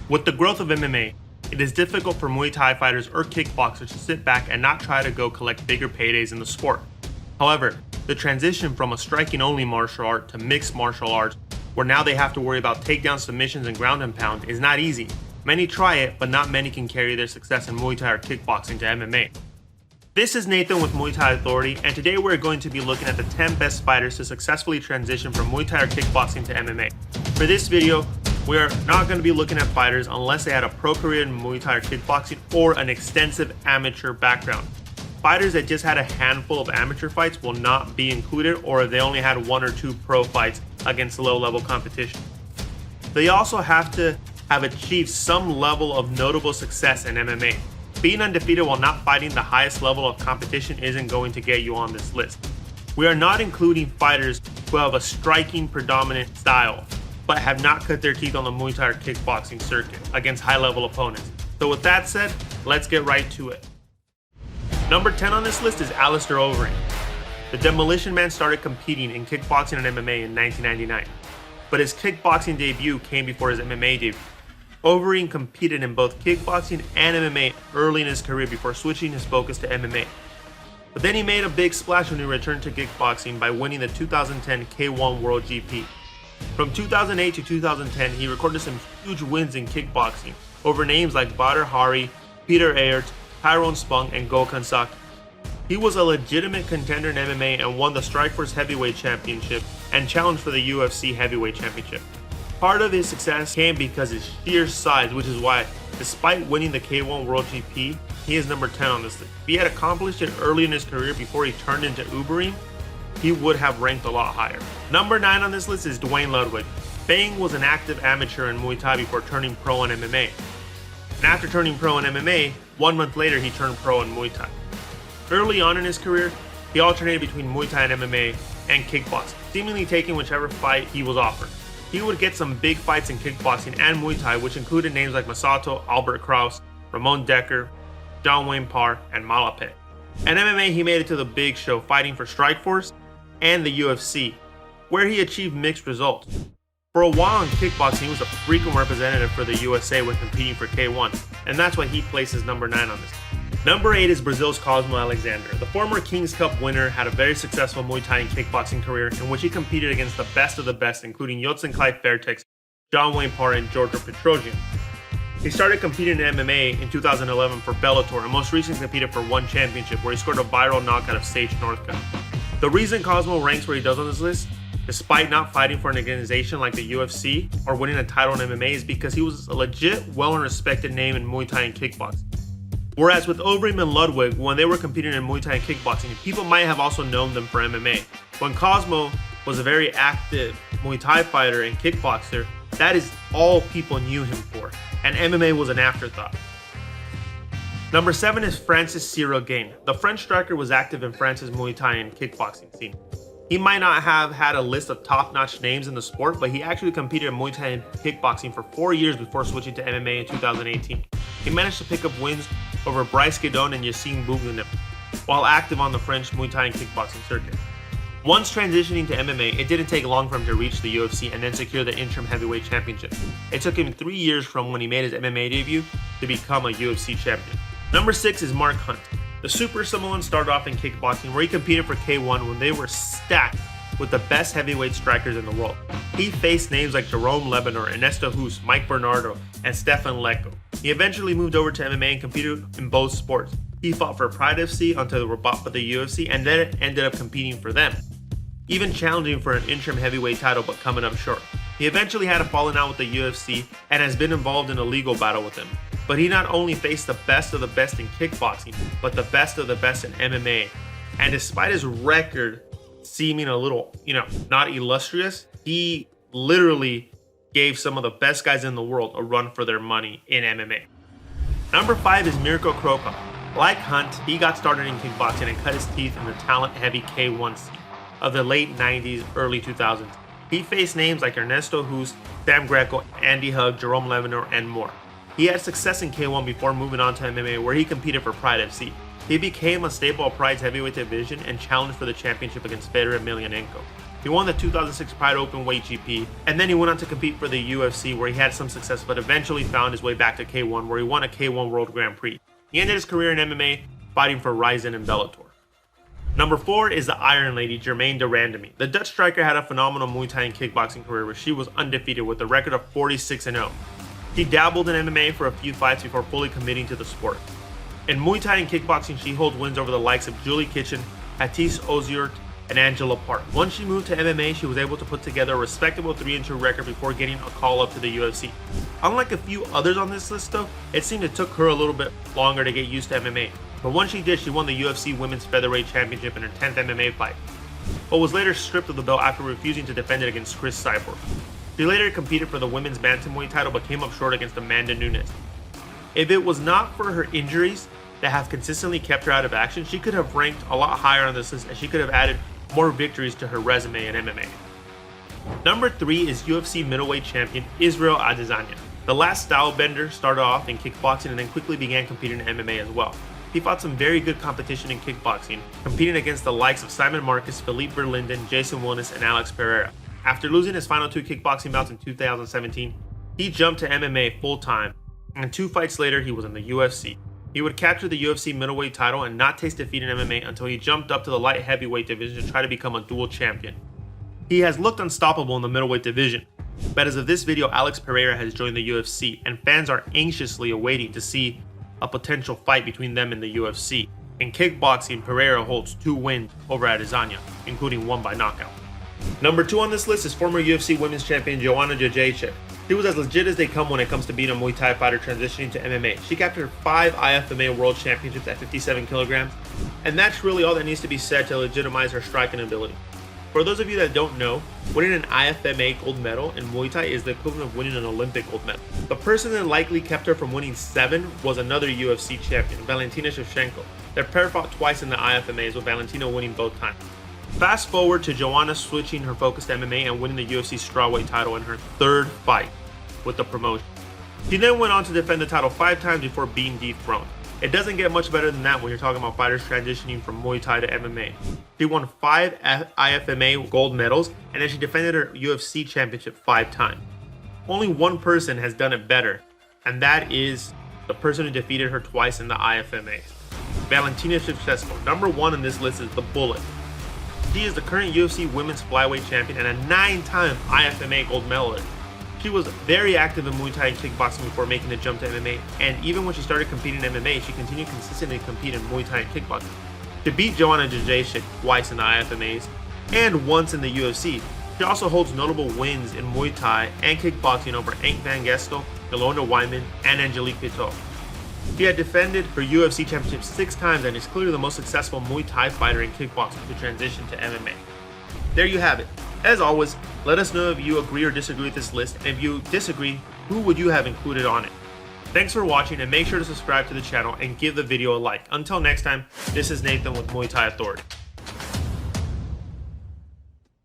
With the growth of MMA, it is difficult for Muay Thai fighters or kickboxers to sit back and not try to go collect bigger paydays in the sport. However, the transition from a striking-only martial art to mixed martial arts, where now they have to worry about takedown submissions and ground and pound, is not easy. Many try it, but not many can carry their success in Muay Thai or kickboxing to MMA. This is Nathan with Muay Thai Authority, and today we're going to be looking at the 10 best fighters to successfully transition from Muay Thai or kickboxing to MMA. For this video, we are not going to be looking at fighters unless they had a pro career in Muay Thai or kickboxing or an extensive amateur background. Fighters that just had a handful of amateur fights will not be included, or they only had 1 or 2 pro fights against low-level competition. They also have to have achieved some level of notable success in MMA. Being undefeated while not fighting the highest level of competition isn't going to get you on this list. We are not including fighters who have a striking predominant style, but have not cut their teeth on the Muay Thai or kickboxing circuit against high-level opponents. So with that said, let's get right to it. Number 10 on this list is Alistair Overeem. The Demolition Man started competing in kickboxing and MMA in 1999, but his kickboxing debut came before his MMA debut. Overeem competed in both kickboxing and MMA early in his career before switching his focus to MMA. But then he made a big splash when he returned to kickboxing by winning the 2010 K1 World GP. From 2008 to 2010, he recorded some huge wins in kickboxing over names like Badr Hari, Peter Aert, Tyrone Spong, and Gokhan Saki. He was a legitimate contender in MMA and won the Strikeforce Heavyweight Championship and challenged for the UFC Heavyweight Championship. Part of his success came because his sheer size, which is why, despite winning the K1 World GP, he is number 10 on this list. If he had accomplished it early in his career before he turned into Overeem, he would have ranked a lot higher. Number 9 on this list is Duane Ludwig. Bang was an active amateur in Muay Thai before turning pro in MMA. And after turning pro in MMA, 1 month later he turned pro in Muay Thai. Early on in his career, he alternated between Muay Thai and MMA and kickboxing, seemingly taking whichever fight he was offered. He would get some big fights in kickboxing and Muay Thai, which included names like Masato, Albert Kraus, Ramon Decker, John Wayne Parr, and Malapet. In MMA, he made it to the big show, fighting for Strikeforce and the UFC, where he achieved mixed results. For a while in kickboxing, he was a frequent representative for the USA when competing for K1, and that's why he places number 9 on this. Number 8 is Brazil's Cosmo Alexander. The former King's Cup winner had a very successful Muay Thai and kickboxing career in which he competed against the best of the best, including Yotsenkai Fairtex, John Wayne Parr, and Giorgio Petrosian. He started competing in MMA in 2011 for Bellator and most recently competed for one championship where he scored a viral knockout of Sage Northcutt. The reason Cosmo ranks where he does on this list, despite not fighting for an organization like the UFC or winning a title in MMA, is because he was a legit, well-respected name in Muay Thai and kickboxing. Whereas with Overeem and Ludwig, when they were competing in Muay Thai and kickboxing, people might have also known them for MMA. When Cosmo was a very active Muay Thai fighter and kickboxer, that is all people knew him for, and MMA was an afterthought. Number 7 is Francis Cyril Gane. The French striker was active in France's Muay Thai and kickboxing scene. He might not have had a list of top-notch names in the sport, but he actually competed in Muay Thai and kickboxing for 4 years before switching to MMA in 2018. He managed to pick up wins over Bryce Guidon and Yassine Bougnanef while active on the French Muay Thai and kickboxing circuit. Once transitioning to MMA, it didn't take long for him to reach the UFC and then secure the interim heavyweight championship. It took him 3 years from when he made his MMA debut to become a UFC champion. Number 6 is Mark Hunt. The Super Samoan started off in kickboxing where he competed for K1 when they were stacked with the best heavyweight strikers in the world. He faced names like Jerome Lebanon, Ernesto Hus, Mike Bernardo, and Stefan Lecco. He eventually moved over to MMA and competed in both sports. He fought for Pride FC until they were bought by the UFC and then ended up competing for them, even challenging for an interim heavyweight title but coming up short. He eventually had a falling out with the UFC and has been involved in a legal battle with them. But he not only faced the best of the best in kickboxing, but the best of the best in MMA. And despite his record seeming a little, not illustrious, he literally gave some of the best guys in the world a run for their money in MMA. Number 5 is Mirko Cro Cop. Like Hunt, he got started in kickboxing and cut his teeth in the talent-heavy K1 scene of the late 90s, early 2000s. He faced names like Ernesto Hus, Sam Greco, Andy Hug, Jerome Lebanon, and more. He had success in K1 before moving on to MMA, where he competed for Pride FC. He became a staple of Pride's heavyweight division and challenged for the championship against Fedor Emelianenko. He won the 2006 Pride Openweight GP, and then he went on to compete for the UFC, where he had some success, but eventually found his way back to K1, where he won a K1 World Grand Prix. He ended his career in MMA, fighting for Ryzen and Bellator. Number 4 is the Iron Lady, Germaine de Randamie. The Dutch striker had a phenomenal Muay Thai and kickboxing career, where she was undefeated with a record of 46-0. She dabbled in MMA for a few fights before fully committing to the sport. In Muay Thai and kickboxing, she holds wins over the likes of Julie Kitchen, Hattis Oziort, and Angela Park. Once she moved to MMA, she was able to put together a respectable 3-2 record before getting a call up to the UFC. Unlike a few others on this list though, it seemed it took her a little bit longer to get used to MMA. But once she did, she won the UFC Women's Featherweight Championship in her 10th MMA fight, but was later stripped of the belt after refusing to defend it against Chris Cyborg. She later competed for the Women's Bantamweight title but came up short against Amanda Nunes. If it was not for her injuries that have consistently kept her out of action, she could have ranked a lot higher on this list, as she could have added more victories to her resume in MMA. Number 3 is UFC middleweight champion Israel Adesanya. The last style bender started off in kickboxing and then quickly began competing in MMA as well. He fought some very good competition in kickboxing, competing against the likes of Simon Marcus, Philippe Verlinden, Jason Wilness, and Alex Pereira. After losing his final 2 kickboxing bouts in 2017, he jumped to MMA full-time, and 2 fights later he was in the UFC. He would capture the UFC middleweight title and not taste defeat in MMA until he jumped up to the light heavyweight division to try to become a dual champion. He has looked unstoppable in the middleweight division, but as of this video, Alex Pereira has joined the UFC, and fans are anxiously awaiting to see a potential fight between them in the UFC. In kickboxing, Pereira holds 2 wins over Adesanya, including 1 by knockout. Number 2 on this list is former UFC Women's Champion Joanna Jedrzejczyk. She was as legit as they come when it comes to being a Muay Thai fighter transitioning to MMA. She captured 5 IFMA World Championships at 57 kilograms, and that's really all that needs to be said to legitimize her striking ability. For those of you that don't know, winning an IFMA gold medal in Muay Thai is the equivalent of winning an Olympic gold medal. The person that likely kept her from winning 7 was another UFC champion, Valentina Shevchenko. Their pair fought twice in the IFMAs, with Valentina winning both times. Fast forward to Joanna switching her focus to MMA and winning the UFC strawweight title in her 3rd fight with the promotion. She then went on to defend the title 5 times before being dethroned. It doesn't get much better than that when you're talking about fighters transitioning from Muay Thai to MMA. She won 5 IFMA gold medals, and then she defended her UFC championship 5 times. Only one person has done it better, and that is the person who defeated her twice in the IFMA. Valentina Shevchenko. Number 1 on this list is the Bullet. She is the current UFC Women's Flyweight Champion and a 9-time IFMA gold medalist. She was very active in Muay Thai and kickboxing before making the jump to MMA, and even when she started competing in MMA, she continued consistently to compete in Muay Thai and kickboxing. She beat Joanna Jedrzejczyk twice in the IFMAs and once in the UFC. She also holds notable wins in Muay Thai and kickboxing over Ank van Gestel, Yolanda Wyman, and Angelique Pitot. She had defended her UFC championship 6 times and is clearly the most successful Muay Thai fighter in kickboxing to transition to MMA. There you have it. As always, let us know if you agree or disagree with this list, and if you disagree, who would you have included on it? Thanks for watching, and make sure to subscribe to the channel and give the video a like. Until next time, this is Nathan with Muay Thai Authority.